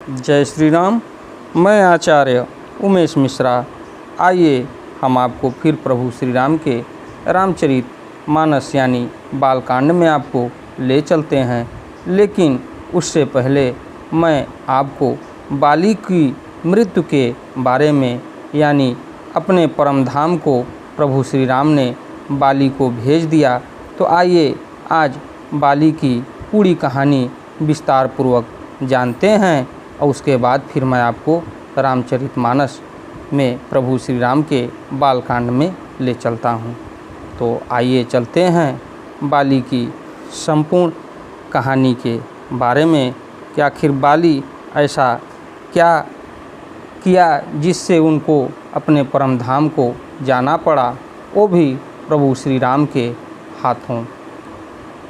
जय श्री राम। मैं आचार्य उमेश मिश्रा। आइए हम आपको फिर प्रभु श्री राम के रामचरित मानस यानी बालकांड में आपको ले चलते हैं। लेकिन उससे पहले मैं आपको बाली की मृत्यु के बारे में यानी अपने परम धाम को प्रभु श्री राम ने बाली को भेज दिया, तो आइए आज बाली की पूरी कहानी विस्तार पूर्वक जानते हैं और उसके बाद फिर मैं आपको रामचरितमानस में प्रभु श्री राम के बालकांड में ले चलता हूँ। तो आइए चलते हैं बाली की संपूर्ण कहानी के बारे में कि आखिर बाली ऐसा क्या किया जिससे उनको अपने परम धाम को जाना पड़ा, वो भी प्रभु श्री राम के हाथों।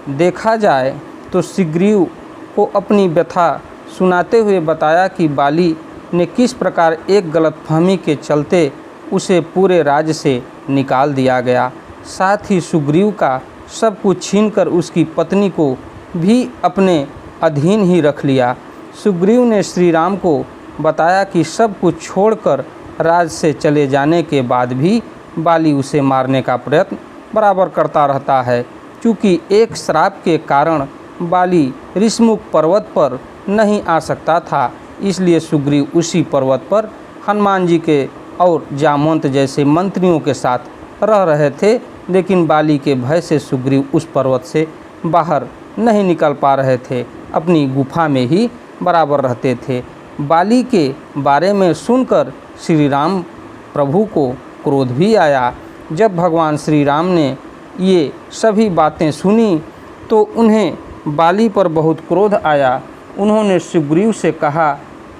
देखा जाए तो सुग्रीव को अपनी व्यथा सुनाते हुए बताया कि बाली ने किस प्रकार एक गलतफहमी के चलते उसे पूरे राज्य से निकाल दिया गया, साथ ही सुग्रीव का सब कुछ छीनकर उसकी पत्नी को भी अपने अधीन ही रख लिया। सुग्रीव ने श्री राम को बताया कि सब कुछ छोड़कर राज से चले जाने के बाद भी बाली उसे मारने का प्रयत्न बराबर करता रहता है। क्योंकि एक श्राप के कारण बाली ऋषमुख पर्वत पर नहीं आ सकता था, इसलिए सुग्रीव उसी पर्वत पर हनुमान जी के और जामवंत जैसे मंत्रियों के साथ रह रहे थे। लेकिन बाली के भय से सुग्रीव उस पर्वत से बाहर नहीं निकल पा रहे थे, अपनी गुफा में ही बराबर रहते थे। बाली के बारे में सुनकर श्री राम प्रभु को क्रोध भी आया। जब भगवान श्री राम ने ये सभी बातें सुनी तो उन्हें बाली पर बहुत क्रोध आया। उन्होंने सुग्रीव से कहा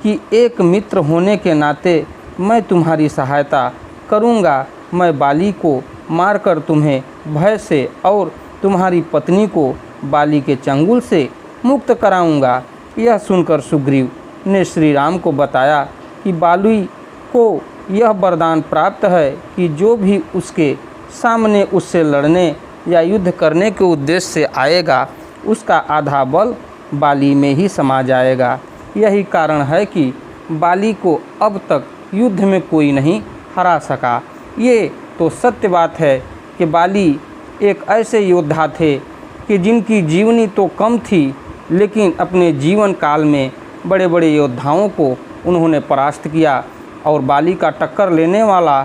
कि एक मित्र होने के नाते मैं तुम्हारी सहायता करूंगा। मैं बाली को मारकर तुम्हें भय से और तुम्हारी पत्नी को बाली के चंगुल से मुक्त कराऊंगा। यह सुनकर सुग्रीव ने श्री राम को बताया कि बाली को यह वरदान प्राप्त है कि जो भी उसके सामने उससे लड़ने या युद्ध करने के उद्देश्य से आएगा, उसका आधा बल बाली में ही समा जाएगा। यही कारण है कि बाली को अब तक युद्ध में कोई नहीं हरा सका। ये तो सत्य बात है कि बाली एक ऐसे योद्धा थे कि जिनकी जीवनी तो कम थी, लेकिन अपने जीवन काल में बड़े बड़े योद्धाओं को उन्होंने परास्त किया और बाली का टक्कर लेने वाला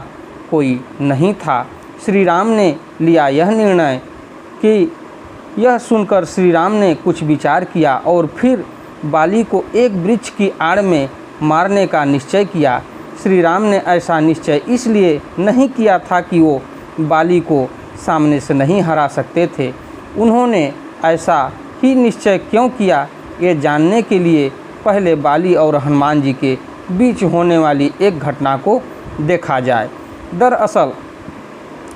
कोई नहीं था। श्री राम ने लिया यह निर्णय कि यह सुनकर श्री राम ने कुछ विचार किया और फिर बाली को एक वृक्ष की आड़ में मारने का निश्चय किया। श्री राम ने ऐसा निश्चय इसलिए नहीं किया था कि वो बाली को सामने से नहीं हरा सकते थे। उन्होंने ऐसा ही निश्चय क्यों किया, ये जानने के लिए पहले बाली और हनुमान जी के बीच होने वाली एक घटना को देखा जाए। दरअसल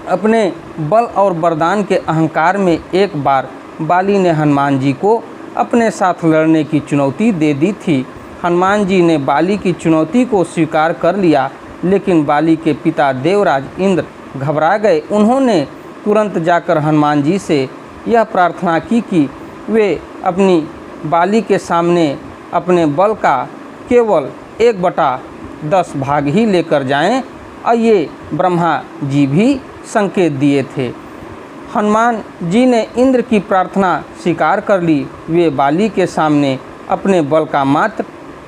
अपने बल और वरदान के अहंकार में एक बार बाली ने हनुमान जी को अपने साथ लड़ने की चुनौती दे दी थी। हनुमान जी ने बाली की चुनौती को स्वीकार कर लिया, लेकिन बाली के पिता देवराज इंद्र घबरा गए। उन्होंने तुरंत जाकर हनुमान जी से यह प्रार्थना की कि वे अपनी बाली के सामने अपने बल का केवल 1/10 भाग ही लेकर जाएं, और ये ब्रह्मा जी भी संकेत दिए थे। हनुमान जी ने इंद्र की प्रार्थना स्वीकार कर ली। वे बाली के सामने अपने बल का मात्र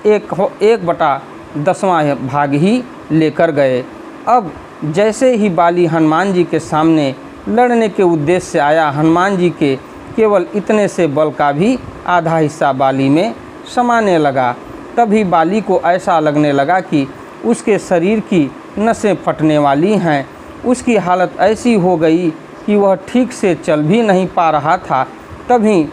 1/10वां भाग ही लेकर गए। अब जैसे ही बाली हनुमान जी के सामने लड़ने के उद्देश्य से आया, हनुमान जी के केवल इतने से बल का भी आधा हिस्सा बाली में समाने लगा। तभी बाली को ऐसा लगने लगा कि उसके शरीर की नसें फटने वाली हैं। उसकी हालत ऐसी हो गई कि वह ठीक से चल भी नहीं पा रहा था। तभी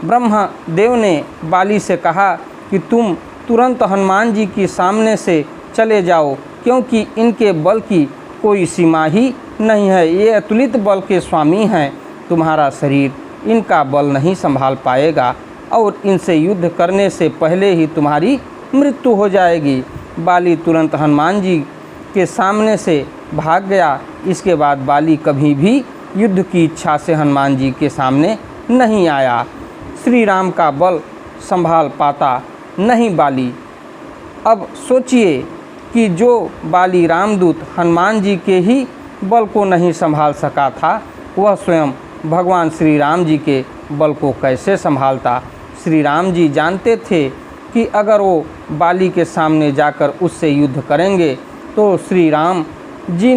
ब्रह्मा देव ने बाली से कहा कि तुम तुरंत हनुमान जी के सामने से चले जाओ, क्योंकि इनके बल की कोई सीमा ही नहीं है। ये अतुलित बल के स्वामी हैं। तुम्हारा शरीर इनका बल नहीं संभाल पाएगा और इनसे युद्ध करने से पहले ही तुम्हारी मृत्यु हो जाएगी। बाली तुरंत हनुमान जी के सामने से भाग गया। इसके बाद बाली कभी भी युद्ध की इच्छा से हनुमान जी के सामने नहीं आया। श्री राम का बल संभाल पाता नहीं बाली। अब सोचिए कि जो बाली रामदूत हनुमान जी के ही बल को नहीं संभाल सका था, वह स्वयं भगवान श्री राम जी के बल को कैसे संभालता। श्री राम जी जानते थे कि अगर वो बाली के सामने जाकर उससे युद्ध करेंगे तो श्री राम जी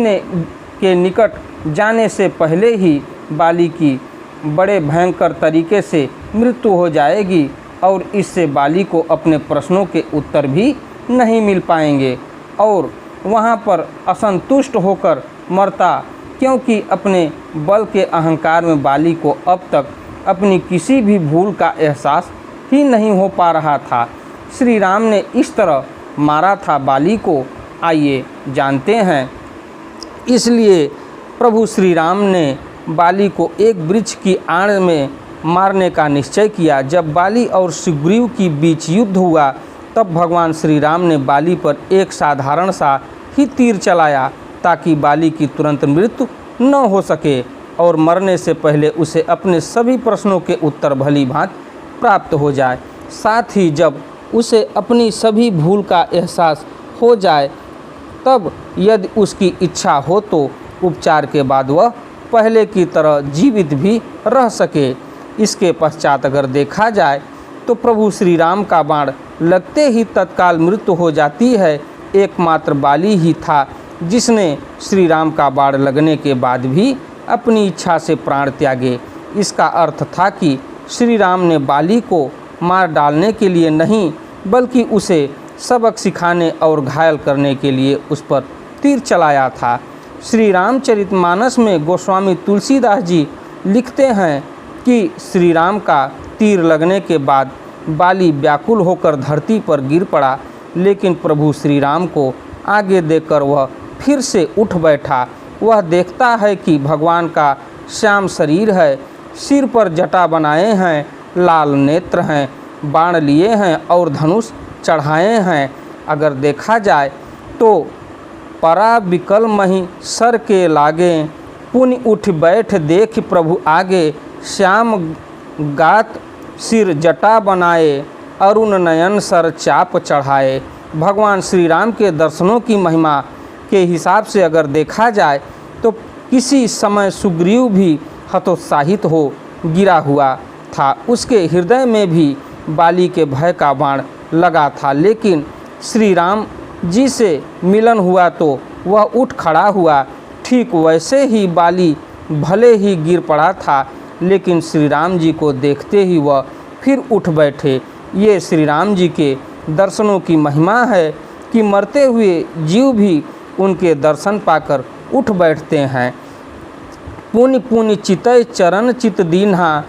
के निकट जाने से पहले ही बाली की बड़े भयंकर तरीके से मृत्यु हो जाएगी और इससे बाली को अपने प्रश्नों के उत्तर भी नहीं मिल पाएंगे और वहाँ पर असंतुष्ट होकर मरता, क्योंकि अपने बल के अहंकार में बाली को अब तक अपनी किसी भी भूल का एहसास ही नहीं हो पा रहा था। श्री राम ने इस तरह मारा था बाली को, आइए जानते हैं। इसलिए प्रभु श्री राम ने बाली को एक वृक्ष की आड़ में मारने का निश्चय किया। जब बाली और सुग्रीव के बीच युद्ध हुआ तब भगवान श्री राम ने बाली पर एक साधारण सा ही तीर चलाया ताकि बाली की तुरंत मृत्यु न हो सके और मरने से पहले उसे अपने सभी प्रश्नों के उत्तर भली भांति प्राप्त हो जाए। साथ ही जब उसे अपनी सभी भूल का एहसास हो जाए तब यदि उसकी इच्छा हो तो उपचार के बाद वह पहले की तरह जीवित भी रह सके। इसके पश्चात अगर देखा जाए तो प्रभु श्री राम का बाण लगते ही तत्काल मृत्यु हो जाती है। एकमात्र बाली ही था जिसने श्री राम का बाण लगने के बाद भी अपनी इच्छा से प्राण त्यागे। इसका अर्थ था कि श्री राम ने बाली को मार डालने के लिए नहीं बल्कि उसे सबक सिखाने और घायल करने के लिए उस पर तीर चलाया था। श्री रामचरितमानस में गोस्वामी तुलसीदास जी लिखते हैं कि श्री राम का तीर लगने के बाद बाली व्याकुल होकर धरती पर गिर पड़ा, लेकिन प्रभु श्री राम को आगे देखकर वह फिर से उठ बैठा। वह देखता है कि भगवान का श्याम शरीर है, सिर पर जटा बनाए हैं, लाल नेत्र हैं, बाण लिए हैं और धनुष चढ़ाए हैं। अगर देखा जाए तो परा विकल मही सर के लागे, पुनि उठ बैठ देख प्रभु आगे, श्याम गात सिर जटा बनाए, अरुण नयन सर चाप चढ़ाए। भगवान श्री राम के दर्शनों की महिमा के हिसाब से अगर देखा जाए तो किसी समय सुग्रीव भी हतोत्साहित हो गिरा हुआ था। उसके हृदय में भी बाली के भय का बाण लगा था, लेकिन श्री राम जी से मिलन हुआ तो वह उठ खड़ा हुआ। ठीक वैसे ही बाली भले ही गिर पड़ा था, लेकिन श्री राम जी को देखते ही वह फिर उठ बैठे। ये श्री राम जी के दर्शनों की महिमा है कि मरते हुए जीव भी उनके दर्शन पाकर उठ बैठते हैं। पुनि पुनि चितय चरण चित दीन्हा,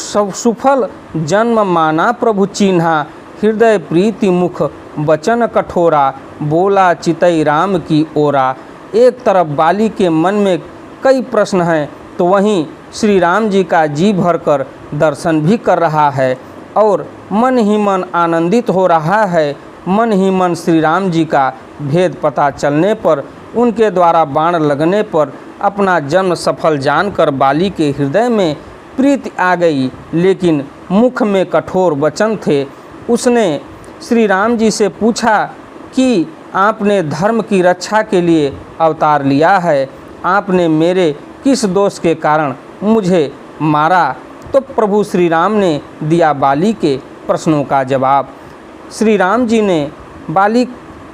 सब सुफल जन्म माना प्रभु चिन्हा, हृदय प्रीति मुख वचन कठोरा, बोला चितई राम की ओरा। एक तरफ बाली के मन में कई प्रश्न हैं तो वहीं श्री राम जी का जी भरकर दर्शन भी कर रहा है और मन ही मन आनंदित हो रहा है। मन ही मन श्री राम जी का भेद पता चलने पर, उनके द्वारा बाण लगने पर अपना जन्म सफल जानकर बाली के हृदय में प्रीति आ गई, लेकिन मुख में कठोर वचन थे। उसने श्री राम जी से पूछा कि आपने धर्म की रक्षा के लिए अवतार लिया है, आपने मेरे किस दोष के कारण मुझे मारा। तो प्रभु श्री राम ने दिया बाली के प्रश्नों का जवाब। श्री राम जी ने बाली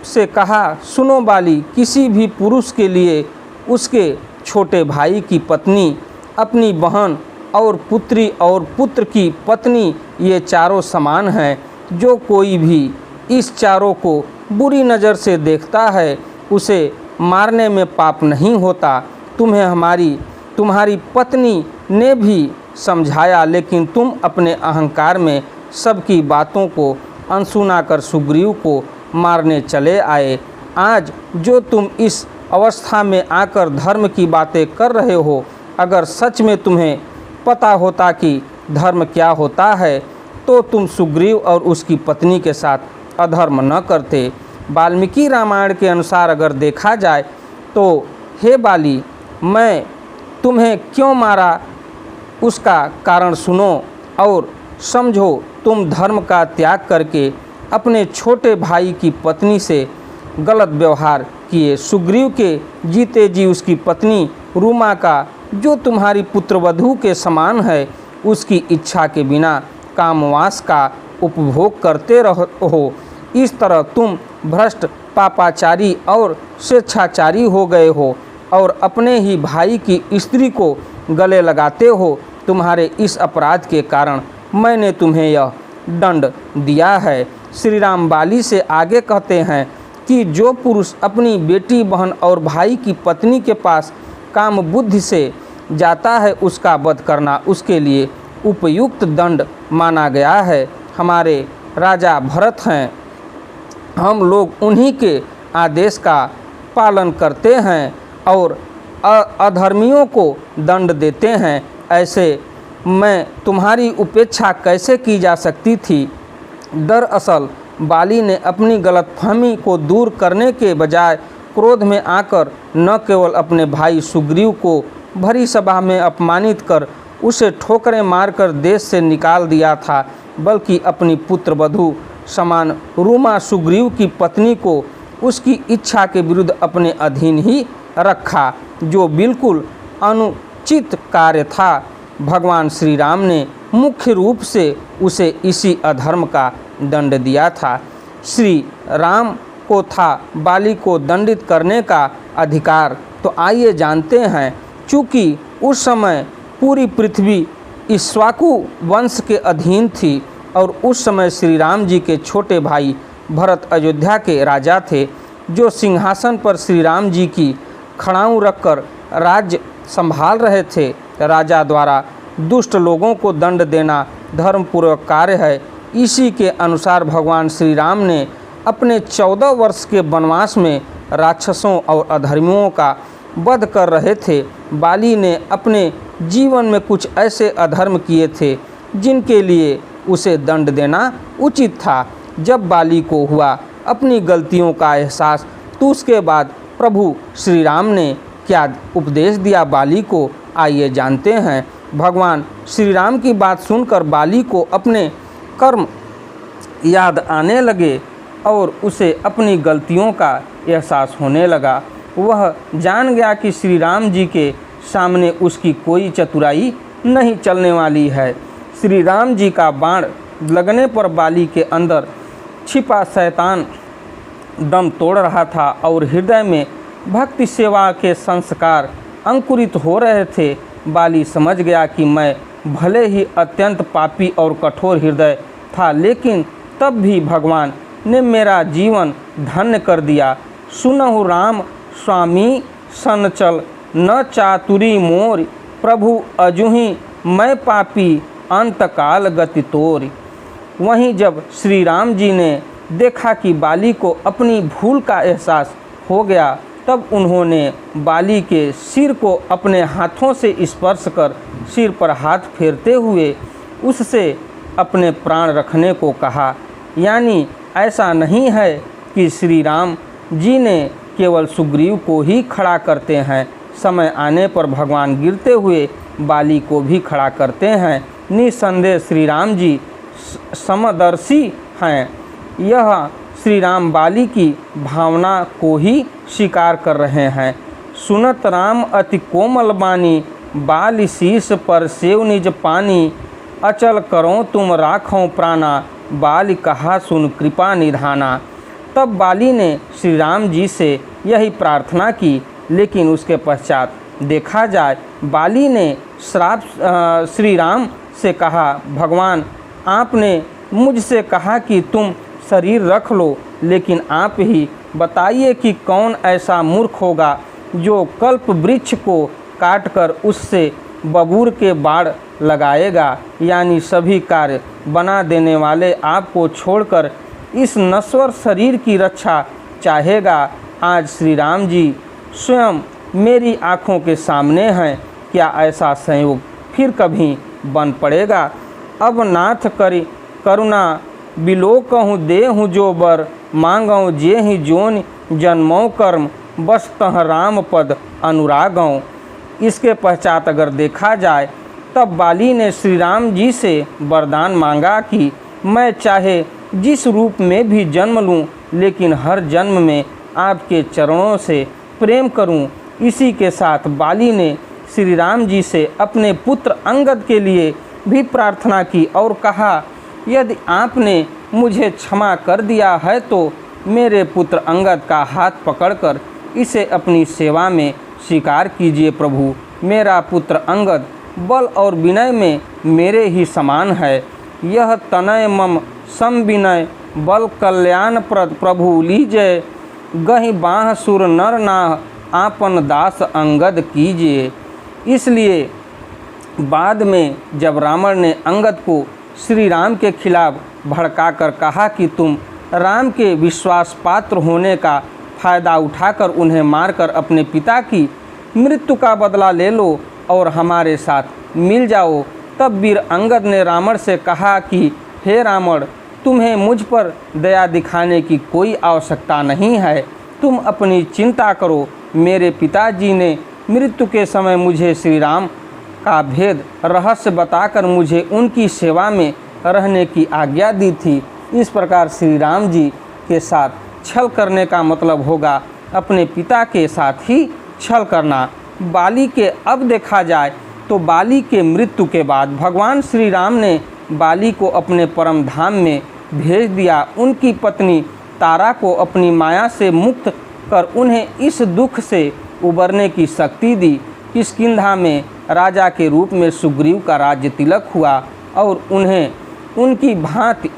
से कहा, सुनो बाली, किसी भी पुरुष के लिए उसके छोटे भाई की पत्नी, अपनी बहन और पुत्री और पुत्र की पत्नी, ये चारों समान हैं। जो कोई भी इस चारों को बुरी नज़र से देखता है उसे मारने में पाप नहीं होता। तुम्हारी पत्नी ने भी समझाया, लेकिन तुम अपने अहंकार में सबकी बातों को अनसुना कर सुग्रीव को मारने चले आए। आज जो तुम इस अवस्था में आकर धर्म की बातें कर रहे हो, अगर सच में तुम्हें पता होता कि धर्म क्या होता है तो तुम सुग्रीव और उसकी पत्नी के साथ अधर्म न करते। वाल्मीकि रामायण के अनुसार अगर देखा जाए तो हे बाली, मैं तुम्हें क्यों मारा उसका कारण सुनो और समझो। तुम धर्म का त्याग करके अपने छोटे भाई की पत्नी से गलत व्यवहार किए। सुग्रीव के जीते जी उसकी पत्नी रूमा का, जो तुम्हारी पुत्रवधू के समान है, उसकी इच्छा के बिना कामवास का उपभोग करते रहो। इस तरह तुम भ्रष्ट, पापाचारी और स्वेच्छाचारी हो गए हो और अपने ही भाई की स्त्री को गले लगाते हो। तुम्हारे इस अपराध के कारण मैंने तुम्हें यह दंड दिया है। श्री राम बाली से आगे कहते हैं कि जो पुरुष अपनी बेटी, बहन और भाई की पत्नी के पास काम बुद्धि से जाता है, उसका वध करना उसके लिए उपयुक्त दंड माना गया है। हमारे राजा भरत हैं, हम लोग उन्हीं के आदेश का पालन करते हैं और अधर्मियों को दंड देते हैं। ऐसे मैं तुम्हारी उपेक्षा कैसे की जा सकती थी। दरअसल बाली ने अपनी गलतफहमी को दूर करने के बजाय क्रोध में आकर न केवल अपने भाई सुग्रीव को भरी सभा में अपमानित कर उसे ठोकरें मारकर देश से निकाल दिया था, बल्कि अपनी पुत्रवधू समान रूमा सुग्रीव की पत्नी को उसकी इच्छा के विरुद्ध अपने अधीन ही रखा, जो बिल्कुल अनुचित कार्य था। भगवान श्री राम ने मुख्य रूप से उसे इसी अधर्म का दंड दिया था। श्री राम को था बाली को दंडित करने का अधिकार। तो आइए जानते हैं, चूँकि उस समय पूरी पृथ्वी इक्ष्वाकु वंश के अधीन थी और उस समय श्री राम जी के छोटे भाई भरत अयोध्या के राजा थे, जो सिंहासन पर श्री राम जी की खड़ाऊं रखकर राज्य संभाल रहे थे। राजा द्वारा दुष्ट लोगों को दंड देना धर्मपूर्वक कार्य है। इसी के अनुसार भगवान श्री राम ने अपने 14 वर्ष के वनवास में राक्षसों और अधर्मियों का वध कर रहे थे। बाली ने अपने जीवन में कुछ ऐसे अधर्म किए थे जिनके लिए उसे दंड देना उचित था। जब बाली को हुआ अपनी गलतियों का एहसास, तो उसके बाद प्रभु श्री राम ने क्या उपदेश दिया बाली को, आइए जानते हैं। भगवान श्री राम की बात सुनकर बाली को अपने कर्म याद आने लगे और उसे अपनी गलतियों का एहसास होने लगा। वह जान गया कि श्री राम जी के सामने उसकी कोई चतुराई नहीं चलने वाली है। श्री राम जी का बाण लगने पर बाली के अंदर छिपा शैतान दम तोड़ रहा था और हृदय में भक्ति सेवा के संस्कार अंकुरित हो रहे थे। बाली समझ गया कि मैं भले ही अत्यंत पापी और कठोर हृदय था, लेकिन तब भी भगवान ने मेरा जीवन धन्य कर दिया। सुनहु राम स्वामी सनचल, न चातुरी मोर, प्रभु अजुहि मैं पापी, अंतकाल गति तोर। वहीं जब श्री राम जी ने देखा कि बाली को अपनी भूल का एहसास हो गया, तब उन्होंने बाली के सिर को अपने हाथों से स्पर्श कर सिर पर हाथ फेरते हुए उससे अपने प्राण रखने को कहा। यानी ऐसा नहीं है कि श्री राम जी ने केवल सुग्रीव को ही खड़ा करते हैं, समय आने पर भगवान गिरते हुए बाली को भी खड़ा करते हैं। निसंदेह श्री राम जी समदर्शी हैं। यह श्री राम बाली की भावना को ही स्वीकार कर रहे हैं। सुनत राम अति कोमल बानी, बाल शीश पर सेव निज पानी, अचल करो तुम राखो प्राणा, बाल कहा सुन कृपा निधाना। तब बाली ने श्री राम जी से यही प्रार्थना की, लेकिन उसके पश्चात देखा जाए बाली ने श्राप श्री राम से कहा, भगवान आपने मुझसे कहा कि तुम शरीर रख लो, लेकिन आप ही बताइए कि कौन ऐसा मूर्ख होगा जो कल्प वृक्ष को काटकर उससे बबूर के बाढ़ लगाएगा। यानी सभी कार्य बना देने वाले आपको छोड़कर इस नश्वर शरीर की रक्षा चाहेगा। आज श्री राम जी स्वयं मेरी आँखों के सामने हैं, क्या ऐसा संयोग फिर कभी बन पड़ेगा। अब नाथ करी करुणा बिलो कहूँ देहूँ जो बर, मांगऊँ जे ही जोन जन्मों कर्म, बस तह राम पद अनुरागऊँ। इसके पश्चात अगर देखा जाए तब बाली ने श्री राम जी से वरदान मांगा कि मैं चाहे जिस रूप में भी जन्म लूं, लेकिन हर जन्म में आपके चरणों से प्रेम करूं। इसी के साथ बाली ने श्री राम जी से अपने पुत्र अंगद के लिए भी प्रार्थना की और कहा, यदि आपने मुझे क्षमा कर दिया है तो मेरे पुत्र अंगद का हाथ पकड़कर इसे अपनी सेवा में स्वीकार कीजिए। प्रभु, मेरा पुत्र अंगद बल और विनय में मेरे ही समान है। यह तनय मम सम विनय बल कल्याण प्रद प्रभु लीजय। गहि बाह सुर नर नाह आपन दास अंगद कीजिए। इसलिए बाद में जब रावण ने अंगद को श्री राम के खिलाफ भड़काकर कहा कि तुम राम के विश्वास पात्र होने का फायदा उठाकर उन्हें मारकर अपने पिता की मृत्यु का बदला ले लो और हमारे साथ मिल जाओ, तब वीर अंगद ने रावण से कहा कि हे रावण, तुम्हें मुझ पर दया दिखाने की कोई आवश्यकता नहीं है। तुम अपनी चिंता करो। मेरे पिताजी ने मृत्यु के समय मुझे श्री राम का भेद रहस्य बताकर मुझे उनकी सेवा में रहने की आज्ञा दी थी। इस प्रकार श्री राम जी के साथ छल करने का मतलब होगा अपने पिता के साथ ही छल करना। बाली के अब देखा जाए तो बाली के मृत्यु के बाद भगवान श्री राम ने बाली को अपने परम धाम में भेज दिया। उनकी पत्नी तारा को अपनी माया से मुक्त कर उन्हें इस दुख से उबरने की शक्ति दी। किष्किंधा में राजा के रूप में सुग्रीव का राज्य तिलक हुआ और उन्हें उनकी भांति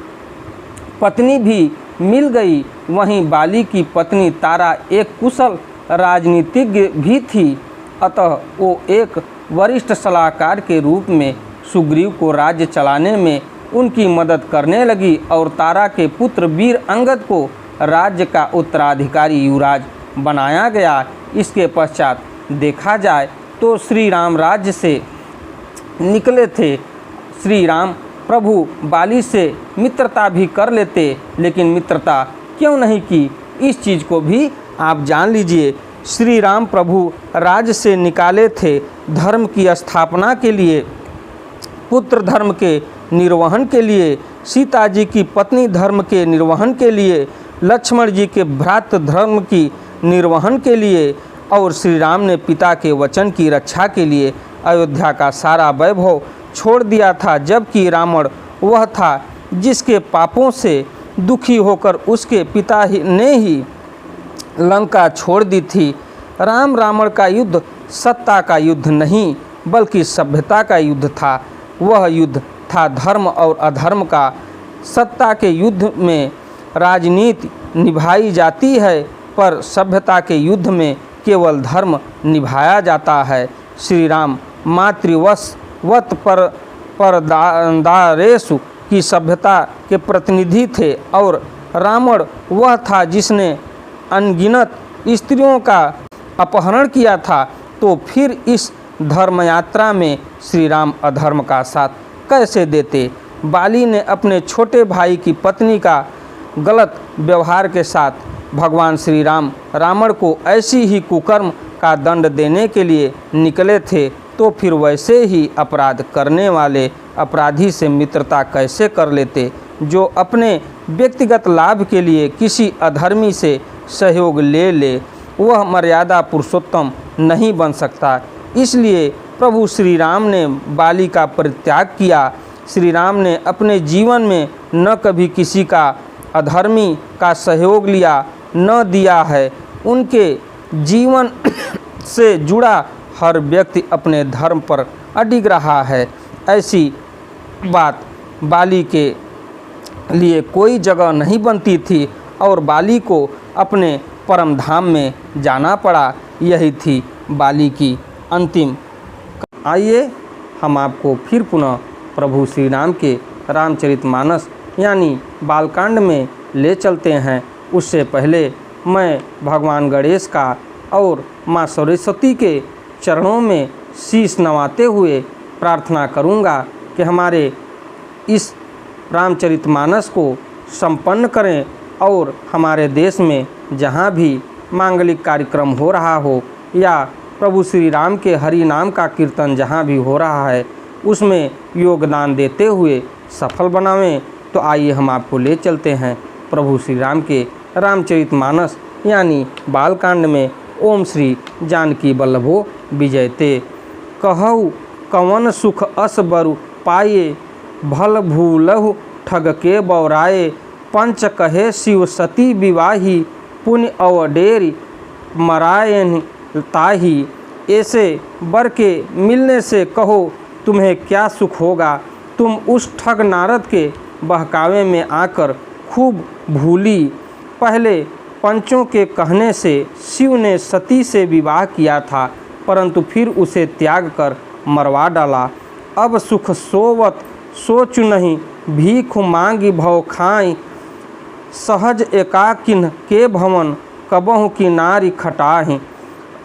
पत्नी भी मिल गई। वहीं बाली की पत्नी तारा एक कुशल राजनीतिज्ञ भी थी, अतः वो एक वरिष्ठ सलाहकार के रूप में सुग्रीव को राज्य चलाने में उनकी मदद करने लगी और तारा के पुत्र वीर अंगद को राज्य का उत्तराधिकारी युवराज बनाया गया। इसके पश्चात देखा जाए तो श्री राम राज्य से निकले थे। श्री राम प्रभु बाली से मित्रता भी कर लेते, लेकिन मित्रता क्यों नहीं की, इस चीज़ को भी आप जान लीजिए। श्री राम प्रभु राज्य से निकाले थे धर्म की स्थापना के लिए, पुत्र धर्म के निर्वहन के लिए, सीता जी की पत्नी धर्म के निर्वहन के लिए, लक्ष्मण जी के भ्रातृ धर्म की निर्वहन के लिए, और श्री राम ने पिता के वचन की रक्षा के लिए अयोध्या का सारा वैभव छोड़ दिया था। जबकि रावण वह था जिसके पापों से दुखी होकर उसके पिता ने ही लंका छोड़ दी थी। राम रावण का युद्ध सत्ता का युद्ध नहीं बल्कि सभ्यता का युद्ध था। वह युद्ध था धर्म और अधर्म का। सत्ता के युद्ध में राजनीति निभाई जाती है, पर सभ्यता के युद्ध में केवल धर्म निभाया जाता है। श्री राम मातृवत परदारेषु की सभ्यता के प्रतिनिधि थे और रावण वह था जिसने अनगिनत स्त्रियों का अपहरण किया था। तो फिर इस धर्म यात्रा में श्री राम अधर्म का साथ कैसे देते? बाली ने अपने छोटे भाई की पत्नी का गलत व्यवहार के साथ भगवान श्री राम रावण को ऐसी ही कुकर्म का दंड देने के लिए निकले थे, तो फिर वैसे ही अपराध करने वाले अपराधी से मित्रता कैसे कर लेते, जो अपने व्यक्तिगत लाभ के लिए किसी अधर्मी से सहयोग ले वह मर्यादा पुरुषोत्तम नहीं बन सकता। इसलिए प्रभु श्री राम ने बाली का परित्याग किया। श्री राम ने अपने जीवन में न कभी किसी का अधर्मी का सहयोग लिया न दिया है। उनके जीवन से जुड़ा हर व्यक्ति अपने धर्म पर अडिग रहा है। ऐसी बात बाली के लिए कोई जगह नहीं बनती थी और बाली को अपने परम धाम में जाना पड़ा। यही थी बाली की अंतिम। आइए हम आपको फिर पुनः प्रभु श्री राम के रामचरितमानस यानी बालकांड में ले चलते हैं। उससे पहले मैं भगवान गणेश का और माँ सरस्वती के चरणों में शीश नवाते हुए प्रार्थना करूँगा कि हमारे इस रामचरितमानस को संपन्न करें और हमारे देश में जहाँ भी मांगलिक कार्यक्रम हो रहा हो या प्रभु श्री राम के हरि नाम का कीर्तन जहाँ भी हो रहा है उसमें योगदान देते हुए सफल बनावें। तो आइए हम आपको ले चलते हैं प्रभु श्री राम के रामचरितमानस यानी बालकांड में। ओम श्री जानकी वल्लभो विजयते। कहु कवन सुख अस बरु पाए, भल भूलहु ठग के बौराए। पंच कहे शिव सती विवाही, पुण्य अवडेरी मरायन ताही। ऐसे बर के मिलने से कहो तुम्हें क्या सुख होगा। तुम उस ठग नारद के बहकावे में आकर खूब भूली। पहले पंचों के कहने से शिव ने सती से विवाह किया था, परंतु फिर उसे त्याग कर मरवा डाला। अब सुख सोवत सोचु नहीं, भीख मांगी भव खाई। सहज एकाकिन के भवन, कबहु की नारी खटाही।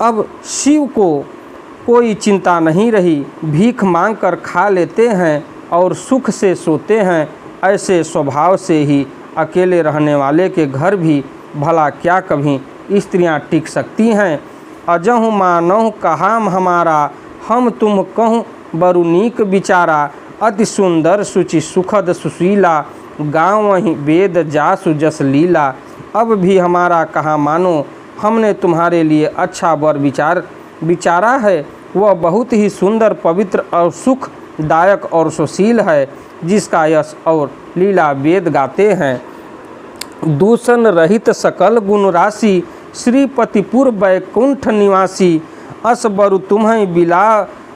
अब शिव को कोई चिंता नहीं रही, भीख मांग कर खा लेते हैं और सुख से सोते हैं। ऐसे स्वभाव से ही अकेले रहने वाले के घर भी भला क्या कभी स्त्रियां टिक सकती हैं। अजहु मानहु कहा हमारा, हम तुम कहूँ बरु नीक विचारा। अति सुंदर सुचि सुखद सुशीला, गाँव वहीं वेद जासु जस लीला। अब भी हमारा कहा मानो, हमने तुम्हारे लिए अच्छा वर विचारा है। वह बहुत ही सुंदर पवित्र और सुखदायक और सुशील है, जिसका यश और लीला वेद गाते हैं। दूषण रहित सकल गुण राशि, श्रीपतिपुर बैकुंठ निवासी। अस बरु तुम्हें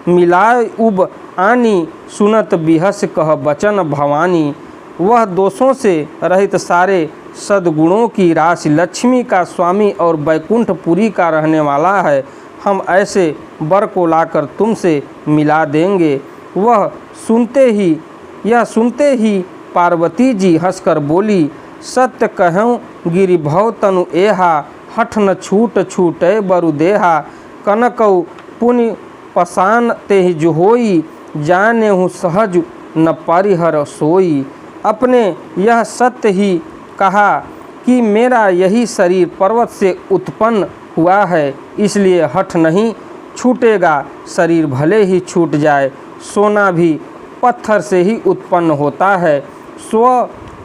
मिलाय उब आनी, सुनत बिहस कह बचन भवानी। वह दोषों से रहित सारे सद्गुणों की राशि, लक्ष्मी का स्वामी और बैकुंठपुरी का रहने वाला है। हम ऐसे वर को लाकर तुमसे मिला देंगे। वह सुनते ही पार्वती जी हंसकर बोली, सत्य कहूँ गिरिभव तनु एहा, हठ न छूट छूटे बरु देहा। कनकऊ पुण्य पसान तेहि जो होई, जाने हूँ सहज न परिहर सोई। अपने यह सत्य ही कहा कि मेरा यही शरीर पर्वत से उत्पन्न हुआ है, इसलिए हठ नहीं छूटेगा। शरीर भले ही छूट जाए, सोना भी पत्थर से ही उत्पन्न होता है।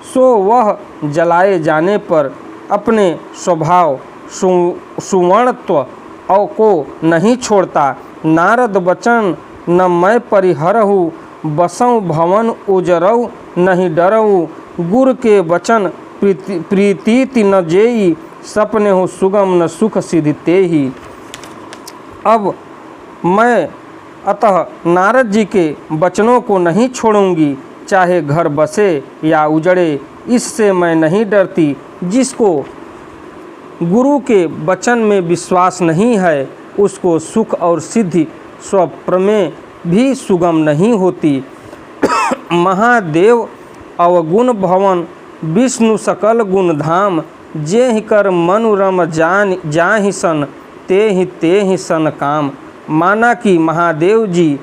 सो वह जलाए जाने पर अपने स्वभाव सुवर्णत्व को नहीं छोड़ता। नारद बचन न मैं परिहरहु, बसऊँ भवन उजरऊ नहीं डरऊ। गुर के वचन प्रीति न जेई, सपने हो सुगम न सुख सिद्धते ही। अब मैं अतः नारद जी के वचनों को नहीं छोड़ूंगी, चाहे घर बसे या उजड़े, इससे मैं नहीं डरती। जिसको गुरु के वचन में विश्वास नहीं है, उसको सुख और सिद्धि स्वप्रमेय भी सुगम नहीं होती। महादेव अवगुण भवन, विष्णु सकल गुण धाम। जे ही कर मनुरम जाहि सन, ते ही सन काम। माना कि महादेव जी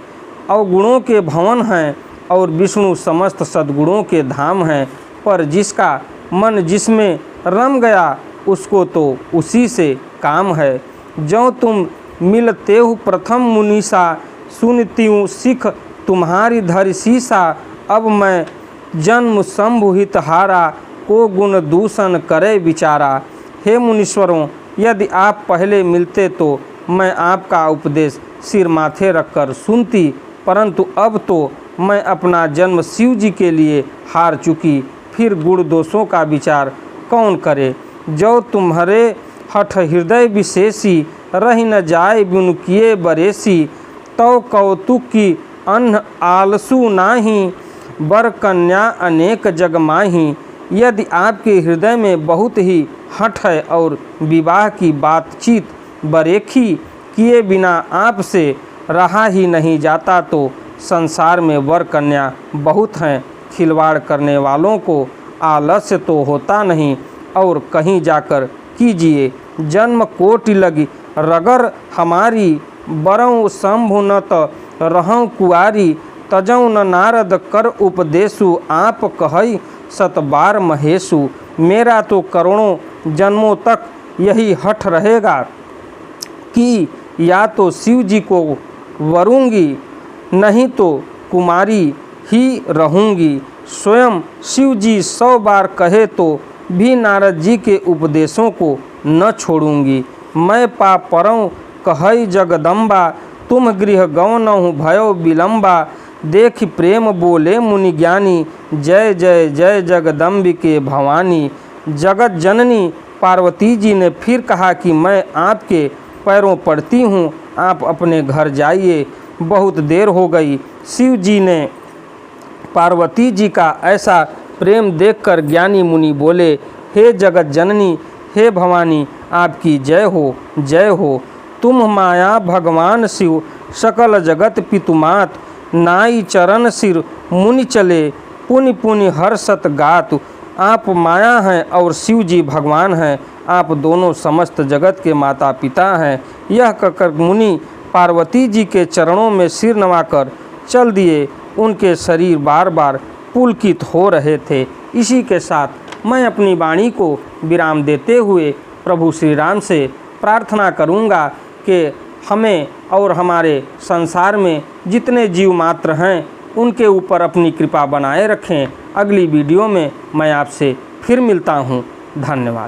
अवगुणों के भवन हैं और विष्णु समस्त सद्गुणों के धाम हैं, पर जिसका मन जिसमें रम गया उसको तो उसी से काम है। जो तुम मिलते हो प्रथम मुनीसा, सुनती हूँ सिख तुम्हारी धरि सीसा। अब मैं जन्म संभुहित हारा, को गुण दूषण करे विचारा। हे मुनीश्वरों, यदि आप पहले मिलते तो मैं आपका उपदेश सिर माथे रखकर सुनती, परंतु अब तो मैं अपना जन्म शिव जी के लिए हार चुकी, फिर गुण दोषों का विचार कौन करे। जो तुम्हारे हठ हृदय विशेषी, रही न जाए बिनु किए बरेसी। तो कौतुक की अन्न आलसू नाही, बर कन्या अनेक जग माही। यदि आपके हृदय में बहुत ही हठ है और विवाह की बातचीत बरेखी किए बिना आपसे रहा ही नहीं जाता, तो संसार में वर कन्या बहुत हैं। खिलवाड़ करने वालों को आलस्य तो होता नहीं, और कहीं जाकर कीजिए। जन्म कोटि लगी रगर हमारी, बरऊँ शंभु न त रहूँ कुआरी। तजऊ न नारद कर उपदेशु, आप कहई सत बार महेशु। मेरा तो करोड़ों जन्मों तक यही हठ रहेगा कि या तो शिव जी को वरूंगी, नहीं तो कुमारी ही रहूंगी। स्वयं शिव जी 100 बार कहे तो भी नारद जी के उपदेशों को न छोड़ूंगी। मैं पाप परऊँ कहई जगदम्बा, तुम गृह गौनहु भयो विलम्बा। देख प्रेम बोले मुनि ज्ञानी, जय जय जय जगदम्बिके भवानी। जगत जननी पार्वती जी ने फिर कहा कि मैं आपके पैरों पड़ती हूँ, आप अपने घर जाइए, बहुत देर हो गई। शिव जी ने पार्वती जी का ऐसा प्रेम देखकर ज्ञानी मुनि बोले, हे जगत जननी, हे भवानी, आपकी जय हो, जय हो। तुम माया भगवान शिव, सकल जगत पितुमात। नाई चरण सिर मुनि चले, पुनि पुनि हर्षत गात। आप माया हैं और शिव जी भगवान हैं, आप दोनों समस्त जगत के माता पिता हैं। यह कहकर मुनि पार्वती जी के चरणों में सिर नवाकर चल दिए। उनके शरीर बार बार पुलकित हो रहे थे। इसी के साथ मैं अपनी वाणी को विराम देते हुए प्रभु श्री राम से प्रार्थना करूँगा कि हमें और हमारे संसार में जितने जीव मात्र हैं उनके ऊपर अपनी कृपा बनाए रखें। अगली वीडियो में मैं आपसे फिर मिलता हूँ। धन्यवाद।